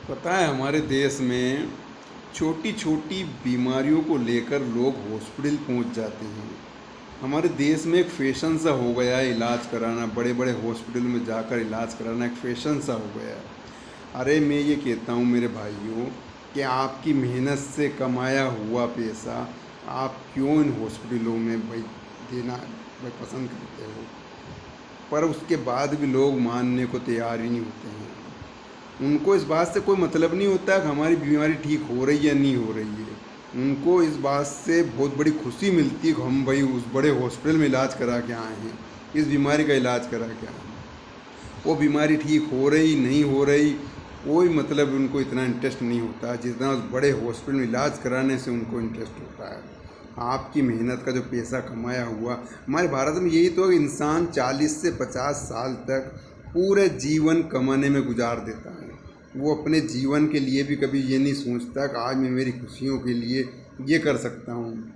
पता है हमारे देश में छोटी छोटी बीमारियों को लेकर लोग हॉस्पिटल पहुंच जाते हैं। हमारे देश में एक फैशन सा हो गया है इलाज कराना, बड़े बड़े हॉस्पिटल में जाकर इलाज कराना एक फैशन सा हो गया है। अरे मैं ये कहता हूँ मेरे भाइयों कि आपकी मेहनत से कमाया हुआ पैसा आप क्यों इन हॉस्पिटलों में भाई देना भाई पसंद करते हो। पर उसके बाद भी लोग मानने को तैयार ही नहीं होते हैं। उनको इस बात से कोई मतलब नहीं होता कि हमारी बीमारी ठीक हो रही है या नहीं हो रही है। उनको इस बात से बहुत बड़ी खुशी मिलती है कि हम भाई उस बड़े हॉस्पिटल में इलाज करा के आए हैं, इस बीमारी का इलाज करा के आए हैं। वो बीमारी ठीक हो रही नहीं हो रही कोई मतलब उनको इतना इंटरेस्ट नहीं होता जितना उस बड़े हॉस्पिटल में इलाज कराने से उनको इंटरेस्ट होता है। आपकी मेहनत का जो पैसा कमाया हुआ, हमारे भारत में यही तो इंसान 40 से 50 साल तक पूरे जीवन कमाने में गुजार देता है। वो अपने जीवन के लिए भी कभी ये नहीं सोचता कि आज मैं मेरी खुशियों के लिए ये कर सकता हूँ।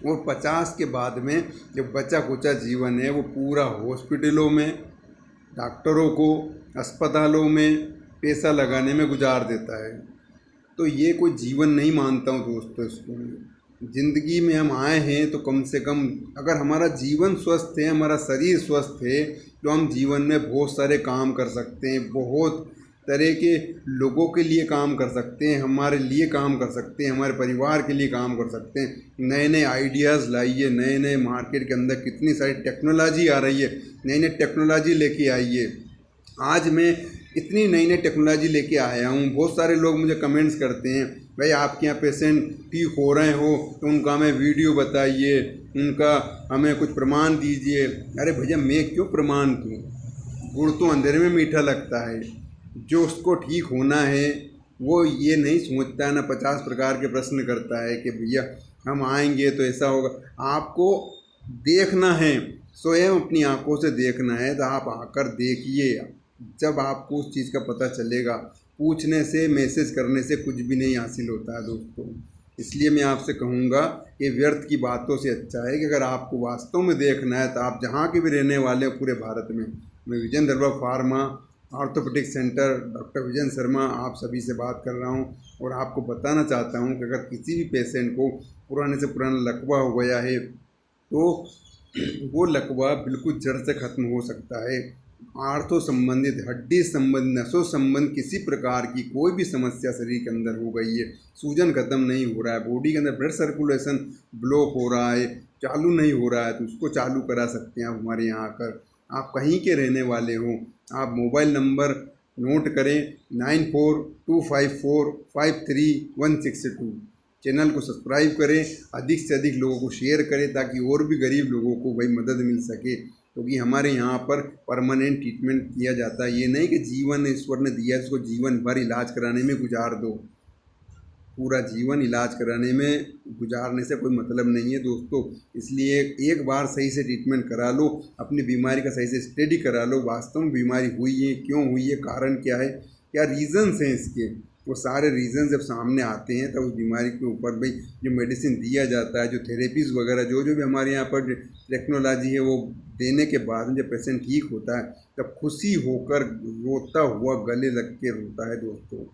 और 50 के बाद में जो बचा खुचा जीवन है वो पूरा हॉस्पिटलों में, डॉक्टरों को, अस्पतालों में पैसा लगाने में गुजार देता है। तो ये कोई जीवन नहीं मानता हूँ दोस्तों इसको मैं। ज़िंदगी में हम आए हैं तो कम से कम अगर हमारा जीवन स्वस्थ है, हमारा शरीर स्वस्थ है, तो हम जीवन में बहुत सारे काम कर सकते हैं, बहुत तरह के लोगों के लिए काम कर सकते हैं, हमारे लिए काम कर सकते हैं, हमारे परिवार के लिए काम कर सकते हैं। नए नए आइडियाज़ लाइए, नए नए मार्केट के अंदर कितनी सारी टेक्नोलॉजी आ रही है, नई नई टेक्नोलॉजी लेके आइए। आज मैं इतनी नई नई टेक्नोलॉजी लेके आया हूँ। बहुत सारे लोग मुझे कमेंट्स करते हैं, भाई आपके यहाँ पेशेंट ठीक हो रहे हो तो उनका हमें वीडियो बताइए, उनका हमें कुछ प्रमाण दीजिए। अरे भैया मैं क्यों प्रमाण दूँ, गुड़ तो अंधेरे में मीठा लगता है। जो उसको ठीक होना है वो ये नहीं सोचता है ना 50 प्रकार के प्रश्न करता है कि भैया हम आएंगे तो ऐसा होगा। आपको देखना है, स्वयं अपनी आंखों से देखना है तो आप आकर देखिए। जब आपको उस चीज़ का पता चलेगा, पूछने से मैसेज करने से कुछ भी नहीं हासिल होता है दोस्तों। इसलिए मैं आपसे कहूँगा कि व्यर्थ की बातों से अच्छा है कि अगर आपको वास्तव में देखना है तो आप जहाँ के भी रहने वाले हो पूरे भारत में, मैं विजन दरबा pharma orthopaedic centre doctor vision Sharma आप सभी से बात कर रहा हूँ और आपको बताना चाहता हूँ कि अगर किसी भी पेशेंट को पुराने से पुराना लकवा हो गया है तो वो लकवा बिल्कुल जड़ से ख़त्म हो सकता है। आर्थो संबंधित, हड्डी संबंधित, नसों संबंधित किसी प्रकार की कोई भी समस्या शरीर के अंदर हो गई है, सूजन ख़त्म नहीं हो रहा है, बॉडी के अंदर ब्लड सर्कुलेशन ब्लॉक हो रहा है, चालू नहीं हो रहा है, तो उसको चालू करा सकते हैं आप हमारे यहाँ आकर। आप कहीं के रहने वाले हों, आप मोबाइल नंबर नोट करें 9425453162। चैनल को सब्सक्राइब करें, अधिक से अधिक लोगों को शेयर करें ताकि और भी गरीब लोगों को भाई मदद मिल सके। क्योंकि हमारे यहाँ पर परमानेंट ट्रीटमेंट किया जाता है। ये नहीं कि जीवन ईश्वर ने दिया है इसको जीवन भर इलाज कराने में गुजार दो। पूरा जीवन इलाज कराने में गुजारने से कोई मतलब नहीं है दोस्तों। इसलिए एक बार सही से ट्रीटमेंट करा लो, अपनी बीमारी का सही से स्टडी करा लो, वास्तव में बीमारी हुई है, क्यों हुई है, कारण क्या है, क्या रीज़न्स हैं इसके। वो सारे रीज़न जब सामने आते हैं तब उस बीमारी के ऊपर भाई जो मेडिसिन दिया जाता है, जो थेरेपीज़ वगैरह जो जो भी हमारे यहाँ पर टेक्नोलॉजी है वो देने के बाद जब पेशेंट ठीक होता है तब खुशी होकर रोता हुआ गले लग के रोता है दोस्तों।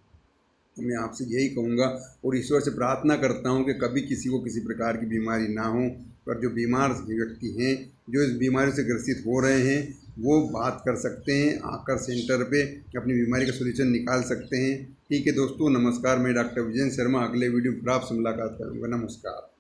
तो मैं आपसे यही कहूँगा और ईश्वर से प्रार्थना करता हूँ कि कभी किसी को किसी प्रकार की बीमारी ना हो। पर जो बीमार व्यक्ति हैं, जो इस बीमारी से ग्रसित हो रहे हैं, वो बात कर सकते हैं, आकर सेंटर पे अपनी बीमारी का सोल्यूशन निकाल सकते हैं। ठीक है दोस्तों, नमस्कार। मैं डॉक्टर विजय शर्मा अगले वीडियो में फिर आपसे मुलाकात करूँगा। नमस्कार।